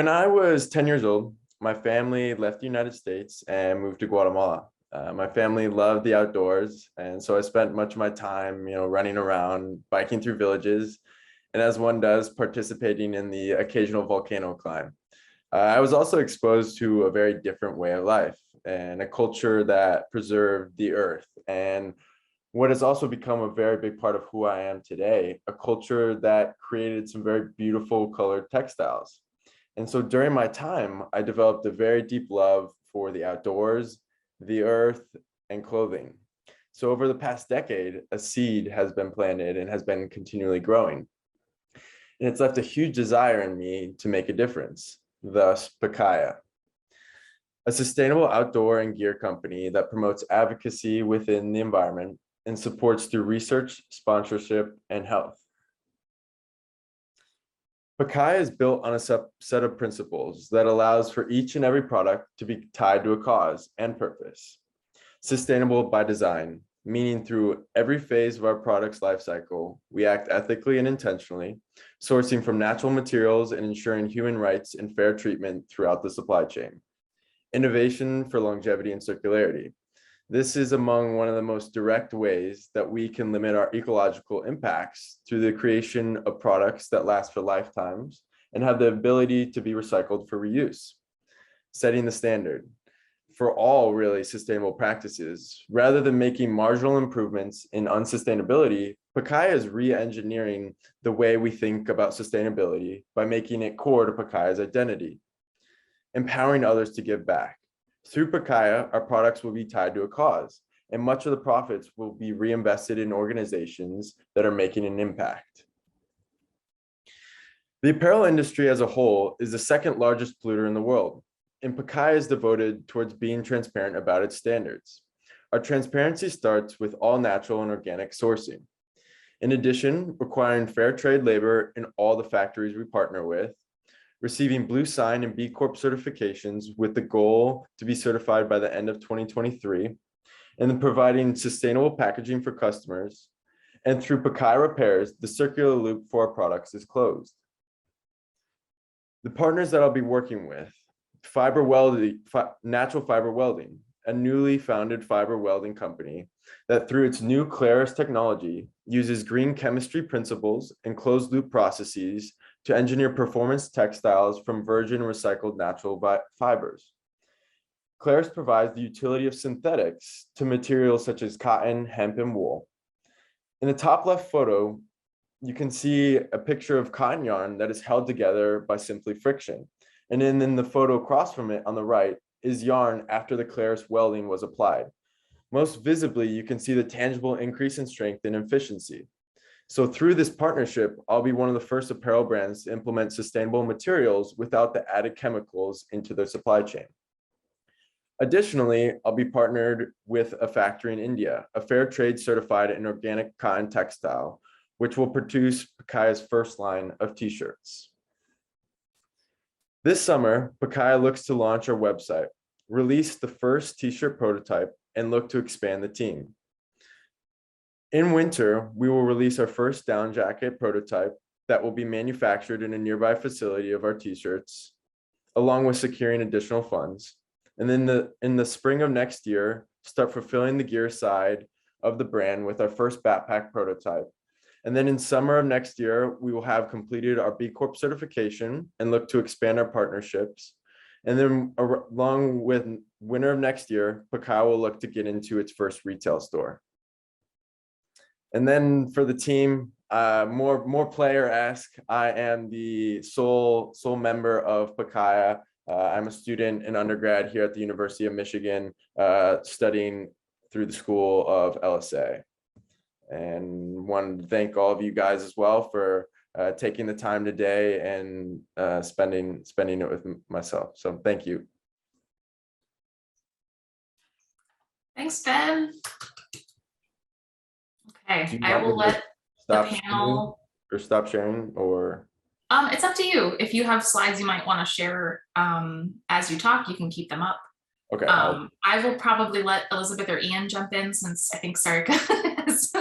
When I was 10 years old, my family left the United States and moved to Guatemala. My family loved the outdoors, and so I spent much of my time, running around, biking through villages, and as one does, participating in the occasional volcano climb. I was also exposed to a very different way of life and a culture that preserved the earth, and what has also become a very big part of who I am today, a culture that created some very beautiful colored textiles. And so during my time, I developed a very deep love for the outdoors, the earth, and clothing. So over the past decade, a seed has been planted and has been continually growing. And it's left a huge desire in me to make a difference, thus Pacaya, a sustainable outdoor and gear company that promotes advocacy within the environment and supports through research, sponsorship, and health. Pacaya is built on a set of principles that allows for each and every product to be tied to a cause and purpose. Sustainable by design, meaning through every phase of our product's life cycle, we act ethically and intentionally, sourcing from natural materials and ensuring human rights and fair treatment throughout the supply chain. Innovation for longevity and circularity. This is among one of the most direct ways that we can limit our ecological impacts through the creation of products that last for lifetimes and have the ability to be recycled for reuse. Setting the standard for all really sustainable practices. Rather than making marginal improvements in unsustainability, Pacaya is re-engineering the way we think about sustainability by making it core to Pacaya's identity. Empowering others to give back. Through Pacaya, our products will be tied to a cause, and much of the profits will be reinvested in organizations that are making an impact. The apparel industry as a whole is the second largest polluter in the world, and Pacaya is devoted towards being transparent about its standards. Our transparency starts with all natural and organic sourcing. In addition, requiring fair trade labor in all the factories we partner with, receiving Blue Sign and B Corp certifications with the goal to be certified by the end of 2023, and then providing sustainable packaging for customers. And through Pacaya Repairs, the circular loop for our products is closed. The partners that I'll be working with, Natural Fiber Welding, a newly founded fiber welding company that through its new Claris technology uses green chemistry principles and closed loop processes to engineer performance textiles from virgin recycled natural fibers. Claris provides the utility of synthetics to materials such as cotton, hemp, and wool. In the top left photo, you can see a picture of cotton yarn that is held together by simply friction. And then in the photo across from it on the right is yarn after the Claris welding was applied. Most visibly, you can see the tangible increase in strength and efficiency. So through this partnership, I'll be one of the first apparel brands to implement sustainable materials without the added chemicals into their supply chain. Additionally, I'll be partnered with a factory in India, a fair trade certified and organic cotton textile, which will produce Pacaya's first line of t-shirts. This summer, Pacaya looks to launch our website, release the first t-shirt prototype, and look to expand the team. In winter, we will release our first down jacket prototype that will be manufactured in a nearby facility of our t-shirts, along with securing additional funds. And then in the spring of next year, start fulfilling the gear side of the brand with our first backpack prototype. And then in summer of next year, we will have completed our B Corp certification and look to expand our partnerships. And then along with winter of next year, Pacaya will look to get into its first retail store. And then for the team, more player-esque, I am the sole member of Pacaya. I'm a student and undergrad here at the University of Michigan, studying through the School of LSA. And want to thank all of you guys as well for taking the time today and spending it with myself. So thank you. Thanks, Ben. Okay, I will let the panel or stop sharing, or it's up to you. If you have slides you might want to share as you talk, you can keep them up. Okay. I will probably let Elizabeth or Ian jump in since I think Sarika has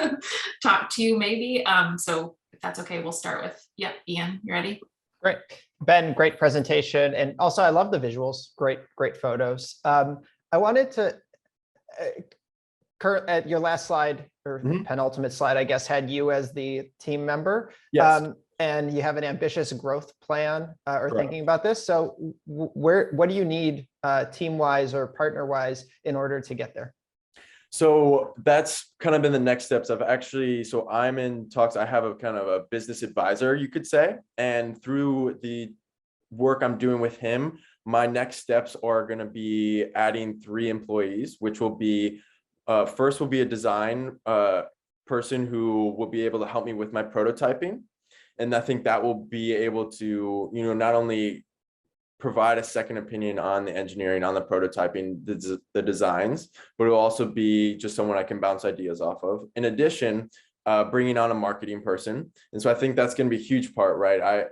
talked to you maybe. So if that's okay, we'll start with, yep, Ian, you ready? Great. Ben, great presentation. And also I love the visuals, great photos. I wanted to, Kurt, at your last slide, or penultimate slide, I guess, had you as the team member. Yes. And you have an ambitious growth plan or Correct. thinking about this. So what do you need team-wise or partner-wise in order to get there? So that's kind of been the next steps. So I'm in talks. I have a kind of a business advisor, you could say. And through the work I'm doing with him, my next steps are going to be adding 3 employees, which will be, first will be a design person who will be able to help me with my prototyping. And I think that will be able to, not only provide a second opinion on the engineering, on the prototyping, the designs, but it will also be just someone I can bounce ideas off of. In addition, bringing on a marketing person. And so I think that's going to be a huge part, right?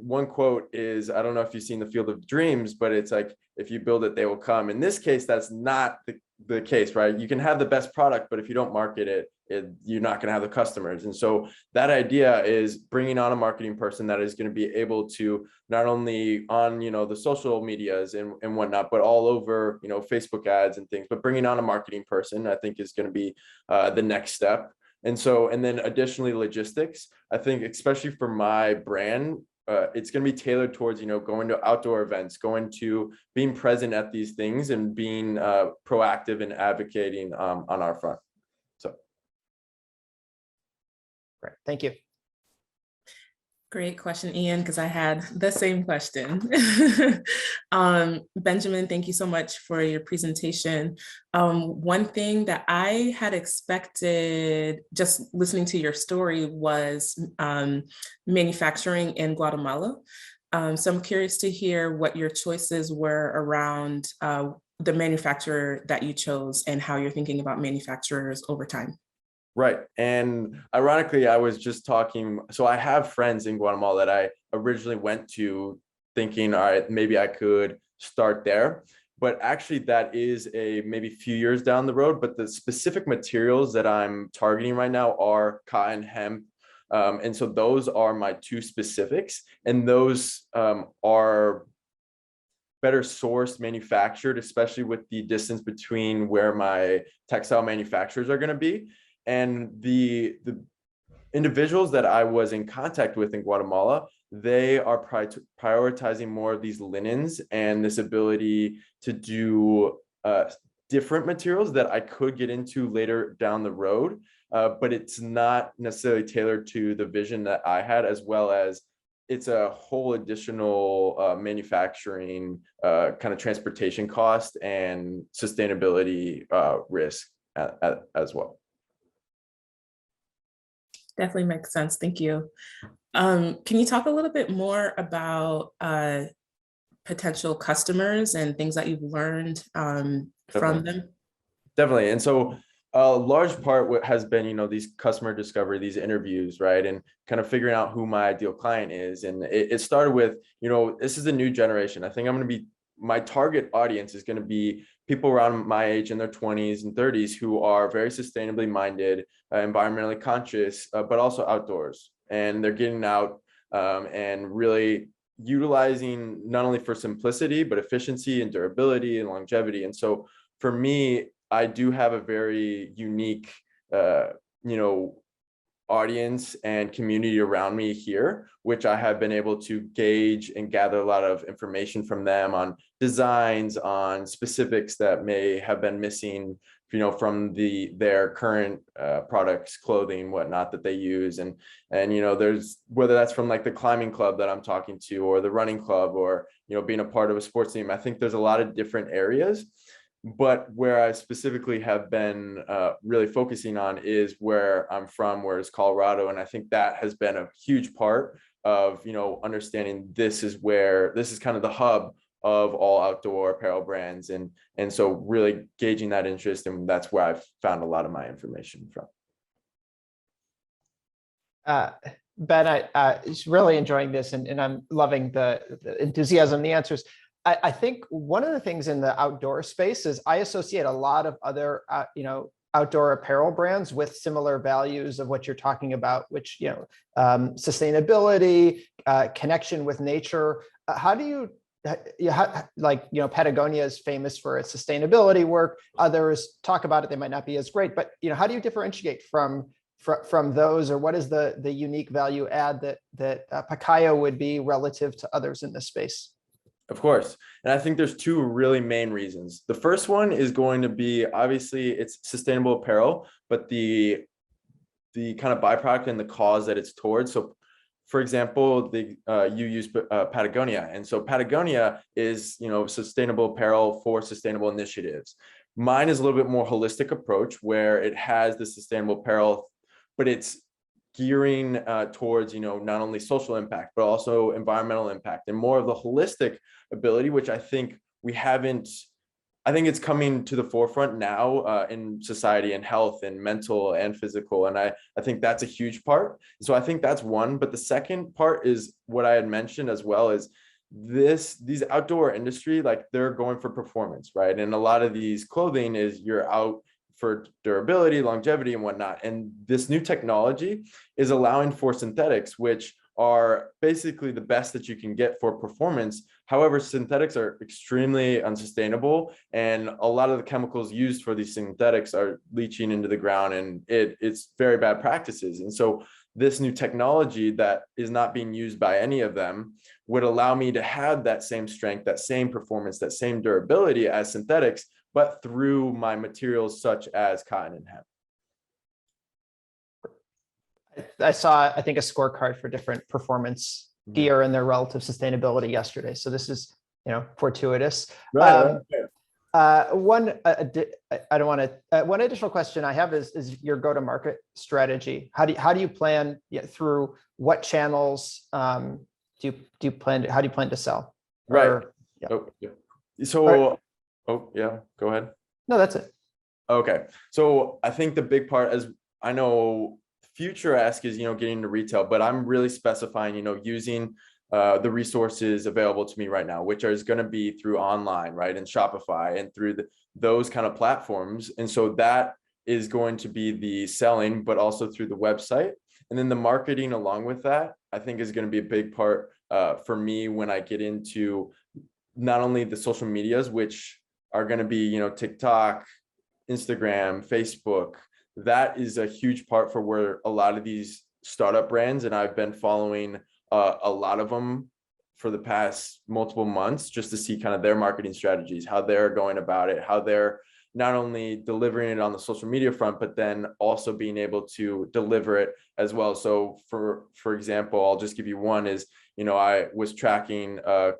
One quote is, I don't know if you've seen The Field of Dreams, but it's like, if you build it, they will come. In this case, that's not the case, right? You can have the best product, but if you don't market it, you're not going to have the customers. And so that idea is bringing on a marketing person that is going to be able to not only on, the social medias and whatnot, but all over, Facebook ads and things, but bringing on a marketing person, I think is going to be the next step. And then additionally, logistics, I think, especially for my brand, it's going to be tailored towards, going to outdoor events, going to being present at these things and being proactive and advocating on our front. So. Great, thank you. Great question, Ian, because I had the same question. Benjamin, thank you so much for your presentation. One thing that I had expected, just listening to your story, was manufacturing in Guatemala. So I'm curious to hear what your choices were around the manufacturer that you chose and how you're thinking about manufacturers over time. Right. And ironically, I was just talking, so I have friends in Guatemala that I originally went to thinking, all right, maybe I could start there. But actually that is maybe a few years down the road, but the specific materials that I'm targeting right now are cotton, hemp. And so those are my 2 specifics, and those are better sourced, manufactured, especially with the distance between where my textile manufacturers are going to be. And the individuals that I was in contact with in Guatemala, they are prioritizing more of these linens and this ability to do different materials that I could get into later down the road. But it's not necessarily tailored to the vision that I had, as well as it's a whole additional manufacturing kind of transportation cost and sustainability risk as well. Definitely makes sense. Thank you. Can you talk a little bit more about potential customers and things that you've learned from them? Definitely. And so a large part has been, these customer discovery, these interviews, right? And kind of figuring out who my ideal client is. And it started with, this is a new generation. I think my target audience is going to be people around my age in their 20s and 30s who are very sustainably minded, environmentally conscious, but also outdoors. And they're getting out and really utilizing not only for simplicity, but efficiency and durability and longevity. And so for me, I do have a very unique, audience and community around me here, which I have been able to gauge and gather a lot of information from them on designs, on specifics that may have been missing, from their current products, clothing, whatnot that they use. And there's, whether that's from like the climbing club that I'm talking to, or the running club, or, being a part of a sports team. I think there's a lot of different areas. But where I specifically have been really focusing on is where I'm from, where it's Colorado. And I think that has been a huge part of, understanding this is kind of the hub of all outdoor apparel brands. And so really gauging that interest. And that's where I've found a lot of my information from. Ben, I really enjoying this, and I'm loving the enthusiasm, the answers. I think one of the things in the outdoor space is I associate a lot of other, outdoor apparel brands with similar values of what you're talking about, which, sustainability, connection with nature. How do you, Patagonia is famous for its sustainability work. Others talk about it. They might not be as great, but, how do you differentiate from those, or what is the unique value add that Pacaya would be relative to others in this space? Of course. And I think there's two really main reasons. The first one is going to be, obviously it's sustainable apparel, but the kind of byproduct and the cause that it's towards. So for example, you use Patagonia. And so Patagonia is, sustainable apparel for sustainable initiatives. Mine is a little bit more holistic approach where it has the sustainable apparel, but it's gearing towards, not only social impact, but also environmental impact and more of the holistic ability, which I think I think it's coming to the forefront now in society and health and mental and physical. And I think that's a huge part. So I think that's one. But the second part is what I had mentioned as well, is these outdoor industry, like they're going for performance, right? And a lot of these clothing is you're out for durability, longevity, and whatnot. And this new technology is allowing for synthetics, which are basically the best that you can get for performance. However, synthetics are extremely unsustainable, and a lot of the chemicals used for these synthetics are leaching into the ground, and it's very bad practices. And so this new technology that is not being used by any of them would allow me to have that same strength, that same performance, that same durability as synthetics, but through my materials such as cotton and hemp. I saw, I think, a scorecard for different performance gear and their relative sustainability yesterday. So this is, fortuitous. Right. One additional question I have is your go-to-market strategy. How do you plan through what channels how do you plan to sell? Right. Yeah. Oh, yeah. So, yeah, go ahead. No, that's it. Okay. So I think the big part, as I know, future ask is, getting into retail, but I'm really specifying, using the resources available to me right now, which is going to be through online, right? And Shopify and through those kind of platforms. And so that is going to be the selling, but also through the website. And then the marketing along with that, I think is going to be a big part for me when I get into not only the social medias, which are going to be, TikTok, Instagram, Facebook. That is a huge part for where a lot of these startup brands, and I've been following a lot of them for the past multiple months just to see kind of their marketing strategies, how they're going about it, how they're not only delivering it on the social media front, but then also being able to deliver it as well. So for example, I'll just give you one is, I was tracking a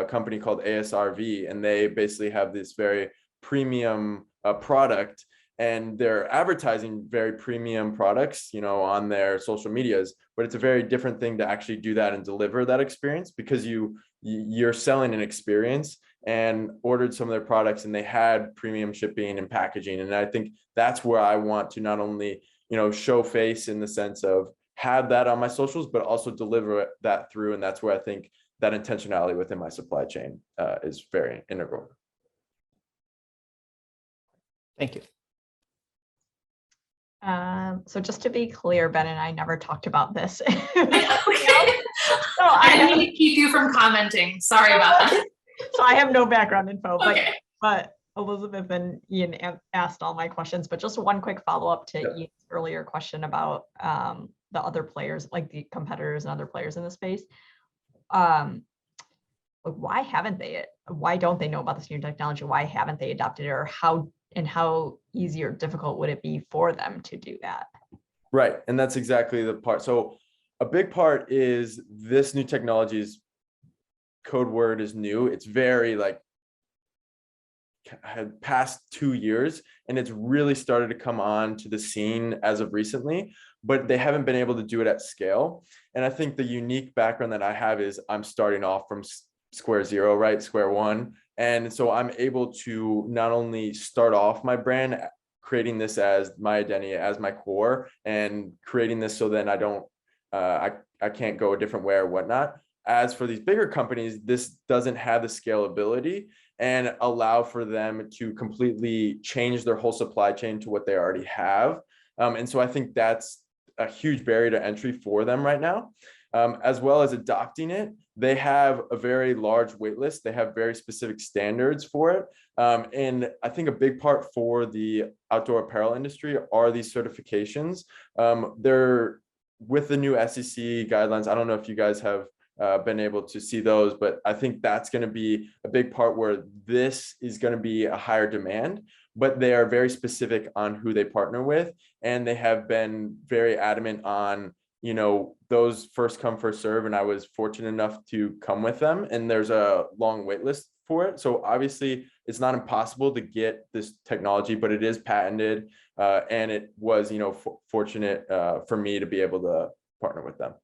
company called ASRV, and they basically have this very premium product, and they're advertising very premium products, on their social medias, but it's a very different thing to actually do that and deliver that experience, because you're selling an experience, and ordered some of their products and they had premium shipping and packaging. And I think that's where I want to not only, show face in the sense of have that on my socials, but also deliver that through. And that's where I think that intentionality within my supply chain is very integral. Thank you. So just to be clear, Ben and I never talked about this. Okay. So I didn't mean to keep you from commenting. Sorry about that. So I have no background info, Okay. but Elizabeth and Ian asked all my questions, but just one quick follow-up to Ian's earlier question about the other players, like the competitors and other players in the space. Why don't they know about this new technology? Why haven't they adopted it, or how easy or difficult would it be for them to do that? Right. And that's exactly the part. So a big part is this new technology's code word is new. It's very had past 2 years, and it's really started to come on to the scene as of recently, but they haven't been able to do it at scale. And I think the unique background that I have is I'm starting off from square zero, right? Square one. And so I'm able to not only start off my brand, creating this as my identity, as my core, and creating this so then I don't, I can't go a different way or whatnot. as for these bigger companies, this doesn't have the scalability and allow for them to completely change their whole supply chain to what they already have. And so I think that's a huge barrier to entry for them right now. As well as adopting it, they have a very large wait list. They have very specific standards for it. And I think a big part for the outdoor apparel industry are these certifications. They're with the new SEC guidelines. I don't know if you guys have been able to see those, but I think that's going to be a big part where this is going to be a higher demand, but they are very specific on who they partner with. And they have been very adamant on, you know, those first come, first serve. And I was fortunate enough to come with them, and there's a long wait list for it. So obviously it's not impossible to get this technology, but it is patented. And it was, you know, fortunate for me to be able to partner with them.